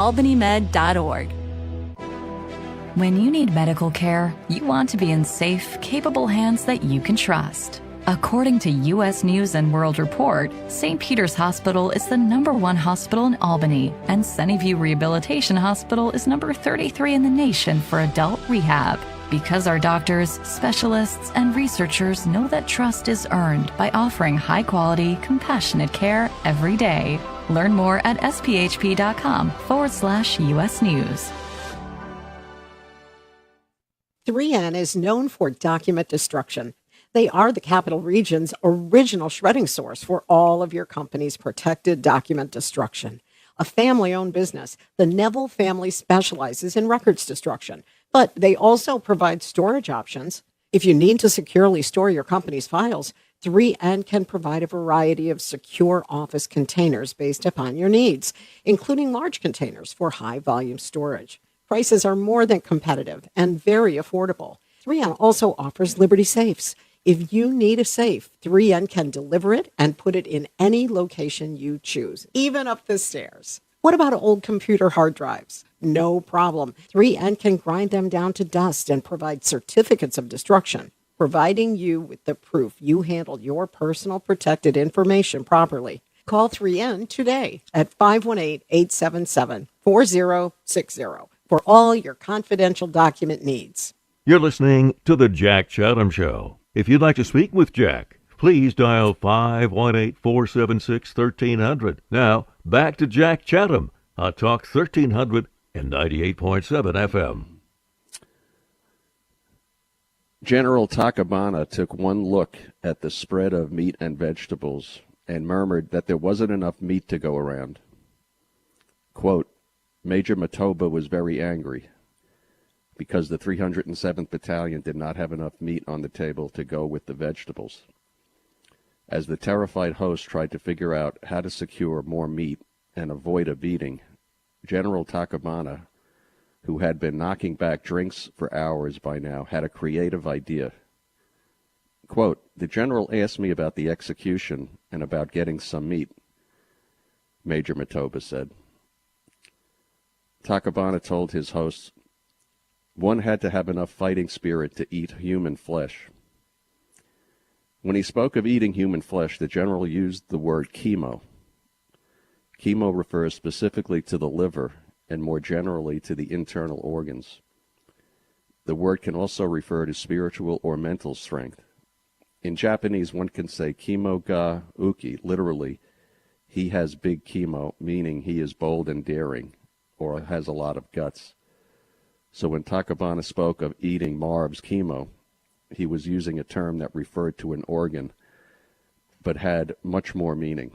albanymed.org. When you need medical care, you want to be in safe, capable hands that you can trust. According to U.S. News and World Report, St. Peter's Hospital is the #1 hospital in Albany, and Sunnyview Rehabilitation Hospital is number 33 in the nation for adult rehab. Because our doctors, specialists, and researchers know that trust is earned by offering high-quality, compassionate care every day. Learn more at sphp.com/US News. 3N is known for document destruction. They are the Capital Region's original shredding source for all of your company's protected document destruction. A family-owned business, the Neville family specializes in records destruction, but they also provide storage options. If you need to securely store your company's files, 3N can provide a variety of secure office containers based upon your needs, including large containers for high-volume storage. Prices are more than competitive and very affordable. 3N also offers Liberty Safes. If you need a safe, 3N can deliver it and put it in any location you choose, even up the stairs. What about old computer hard drives? No problem. 3N can grind them down to dust and provide certificates of destruction, providing you with the proof you handled your personal protected information properly. Call 3N today at 518-877-4060 for all your confidential document needs. You're listening to The Jack Chatham Show. If you'd like to speak with Jack, please dial 518-476-1300. Now, back to Jack Chatham on Talk 1300 and 98.7 FM. General Takabana took one look at the spread of meat and vegetables and murmured that there wasn't enough meat to go around. Quote, Major Matoba was very angry because the 307th Battalion did not have enough meat on the table to go with the vegetables. As the terrified host tried to figure out how to secure more meat and avoid a beating, General Takabana, who had been knocking back drinks for hours by now, had a creative idea. Quote, the general asked me about the execution and about getting some meat, Major Matoba said. Takabana told his hosts, one had to have enough fighting spirit to eat human flesh. When he spoke of eating human flesh, the general used the word chemo. Chemo refers specifically to the liver and more generally to the internal organs. The word can also refer to spiritual or mental strength. In Japanese, one can say kimo ga uki, literally, he has big chemo, meaning he is bold and daring, or has a lot of guts. So when Takabana spoke of eating Marb's chemo, he was using a term that referred to an organ, but had much more meaning.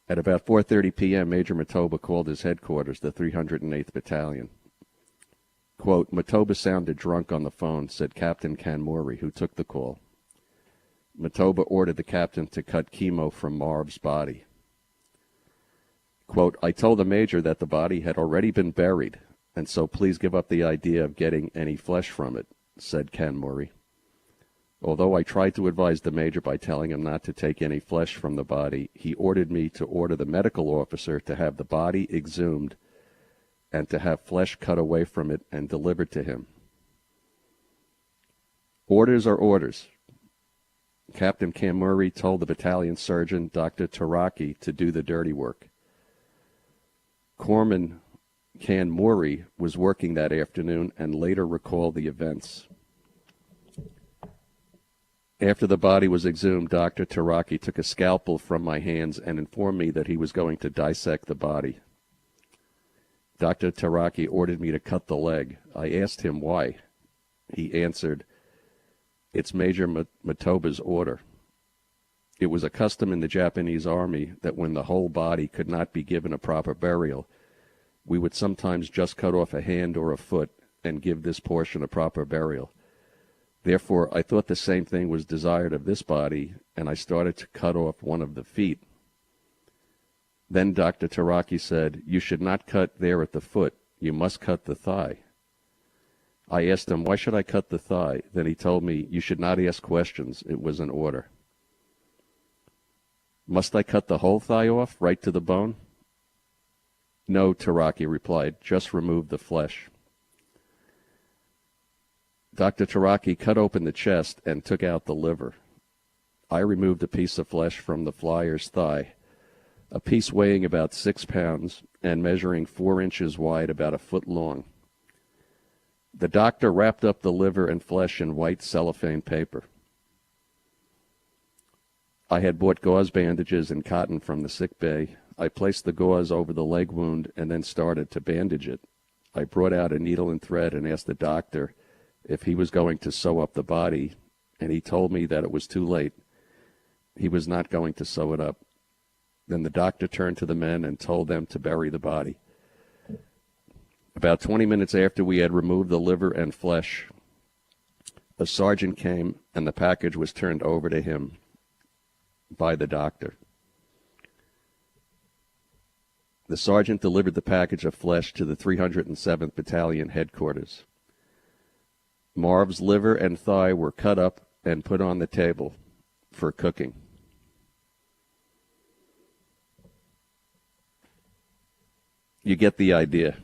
At about 4:30 p.m., Major Matoba called his headquarters, the 308th Battalion. Quote, Matoba sounded drunk on the phone, said Captain Kanmori, who took the call. Matoba ordered the captain to cut chemo from Marb's body. Quote, I told the major that the body had already been buried, and so please give up the idea of getting any flesh from it, said Kanmori. Although I tried to advise the major by telling him not to take any flesh from the body, he ordered me to order the medical officer to have the body exhumed and to have flesh cut away from it and delivered to him. Orders are orders. Captain Kanmori told the battalion surgeon, Dr. Taraki, to do the dirty work. Corpsman Kanmori was working that afternoon and later recalled the events. After the body was exhumed, Dr. Taraki took a scalpel from my hands and informed me that he was going to dissect the body. Dr. Taraki ordered me to cut the leg. I asked him why. He answered, it's Major Matoba's order. It was a custom in the Japanese army that when the whole body could not be given a proper burial, we would sometimes just cut off a hand or a foot and give this portion a proper burial. Therefore, I thought the same thing was desired of this body, and I started to cut off one of the feet. Then Dr. Taraki said, you should not cut there at the foot. You must cut the thigh. I asked him, why should I cut the thigh? Then he told me, you should not ask questions. It was an order. Must I cut the whole thigh off, right to the bone? No, Taraki replied, just remove the flesh. Dr. Taraki cut open the chest and took out the liver. I removed a piece of flesh from the flyer's thigh, a piece weighing about 6 pounds and measuring 4 inches wide, about a foot long. The doctor wrapped up the liver and flesh in white cellophane paper. I had bought gauze bandages and cotton from the sick bay. I placed the gauze over the leg wound and then started to bandage it. I brought out a needle and thread and asked the doctor if he was going to sew up the body, and he told me that it was too late. He was not going to sew it up. Then the doctor turned to the men and told them to bury the body. About 20 minutes after we had removed the liver and flesh, a sergeant came and the package was turned over to him by the doctor. The sergeant delivered the package of flesh to the 307th Battalion headquarters. Marv's liver and thigh were cut up and put on the table for cooking. You get the idea.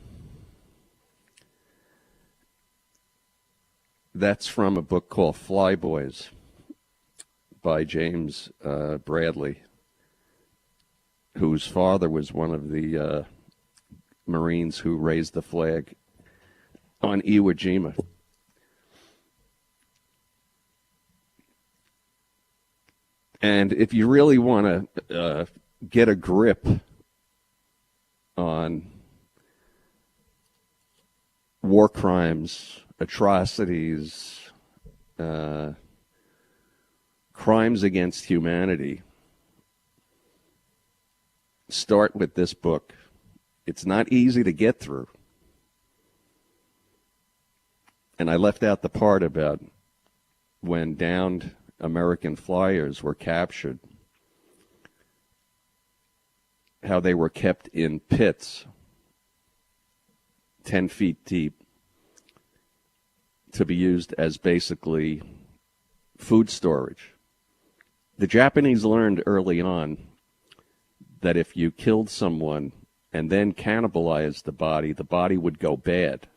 That's from a book called Flyboys by James Bradley, whose father was one of the Marines who raised the flag on Iwo Jima. And if you really want to get a grip on war crimes, atrocities, crimes against humanity, start with this book. It's not easy to get through. And I left out the part about when downed American flyers were captured, how they were kept in pits 10 feet deep to be used as basically food storage. The Japanese learned early on that if you killed someone and then cannibalized the body would go bad.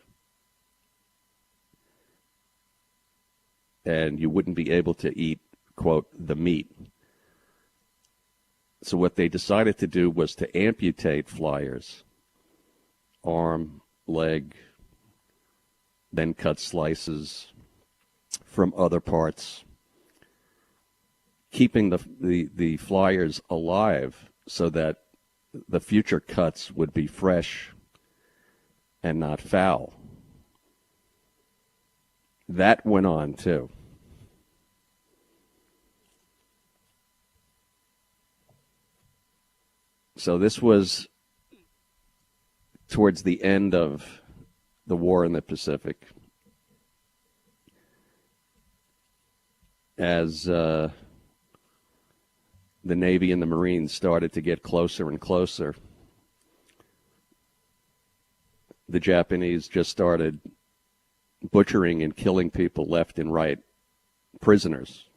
And you wouldn't be able to eat, quote, the meat. So what they decided to do was to amputate flyers, arm, leg, then cut slices from other parts, keeping the flyers alive so that the future cuts would be fresh and not foul. That went on too. So this was towards the end of the war in the Pacific. As the Navy and the Marines started to get closer and closer, the Japanese just started butchering and killing people left and right, prisoners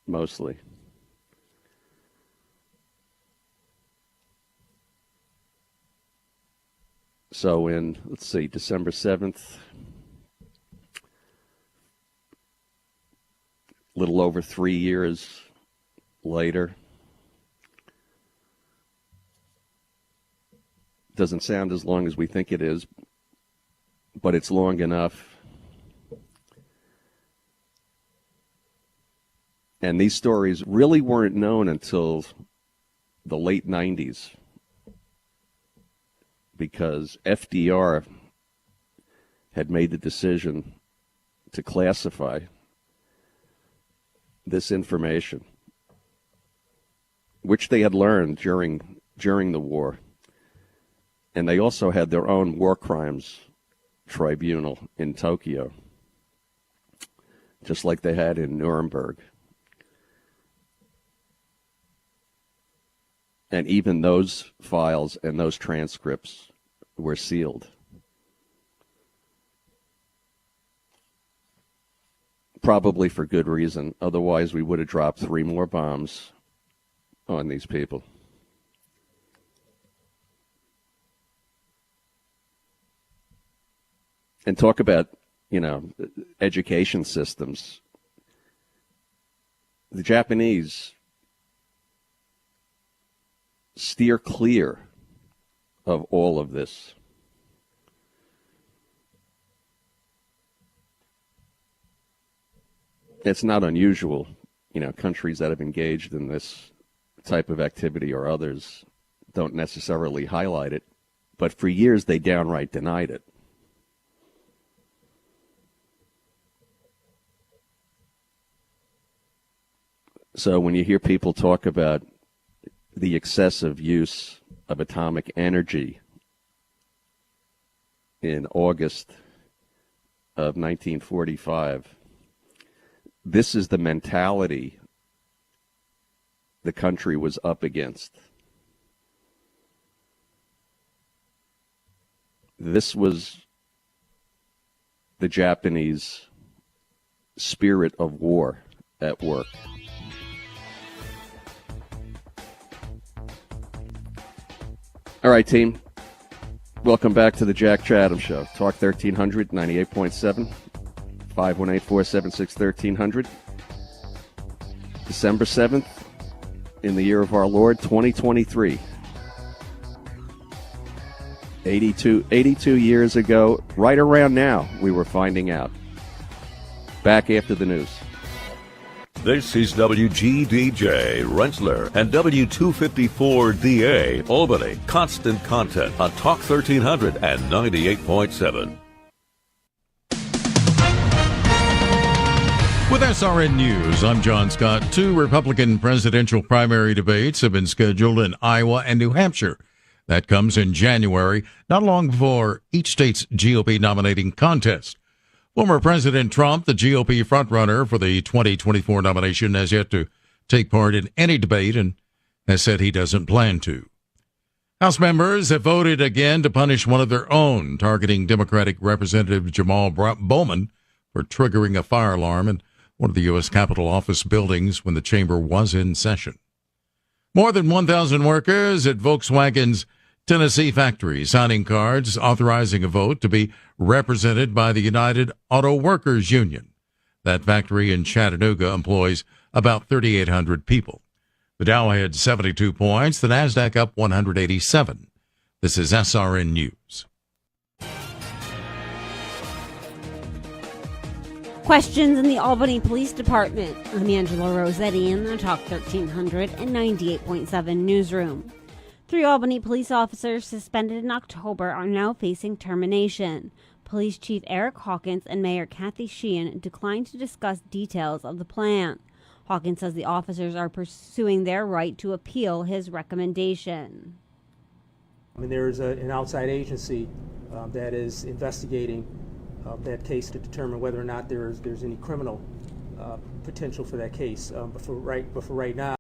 mostly. So in, let's see, December 7th, a little over 3 years later, doesn't sound as long as we think it is, but it's long enough. And these stories really weren't known until the late 90s, because FDR had made the decision to classify this information, which they had learned during the war. And they also had their own war crimes tribunal in Tokyo, just like they had in Nuremberg. And even those files and those transcripts were sealed. Probably for good reason. Otherwise, we would have dropped 3 more bombs on these people. And talk about, education systems. The Japanese steer clear of all of this. It's not unusual, countries that have engaged in this type of activity or others don't necessarily highlight it, but for years they downright denied it. So when you hear people talk about the excessive use of atomic energy in August of 1945, this is the mentality the country was up against. This was the Japanese spirit of war at work. All right, team. Welcome back to the Jack Chatham Show. Talk 1300, 98.7, 518-476-1300. December 7th, in the year of our Lord, 2023. 82 years ago, right around now, we were finding out. Back after the news. This is WGDJ Rensselaer and W254DA Albany. Constant content on Talk 1300 and 98.7. With SRN News, I'm John Scott. 2 Republican presidential primary debates have been scheduled in Iowa and New Hampshire. That comes in January, not long before each state's GOP nominating contest. Former President Trump, the GOP frontrunner for the 2024 nomination, has yet to take part in any debate and has said he doesn't plan to. House members have voted again to punish one of their own, targeting Democratic Representative Jamal Bowman for triggering a fire alarm in one of the U.S. Capitol office buildings when the chamber was in session. More than 1,000 workers at Volkswagen's Tennessee factory signing cards authorizing a vote to be represented by the United Auto Workers Union. That factory in Chattanooga employs about 3,800 people. The Dow had 72 points, the Nasdaq up 187. This is SRN News. Questions in the Albany Police Department. I'm Angela Rossetti in the Talk 1300 and 98.7 newsroom. 3 Albany police officers suspended in October are now facing termination. Police Chief Eric Hawkins and Mayor Kathy Sheehan declined to discuss details of the plan. Hawkins says the officers are pursuing their right to appeal his recommendation. There is an outside agency that is investigating that case to determine whether or not there's any criminal potential for that case. But for right now,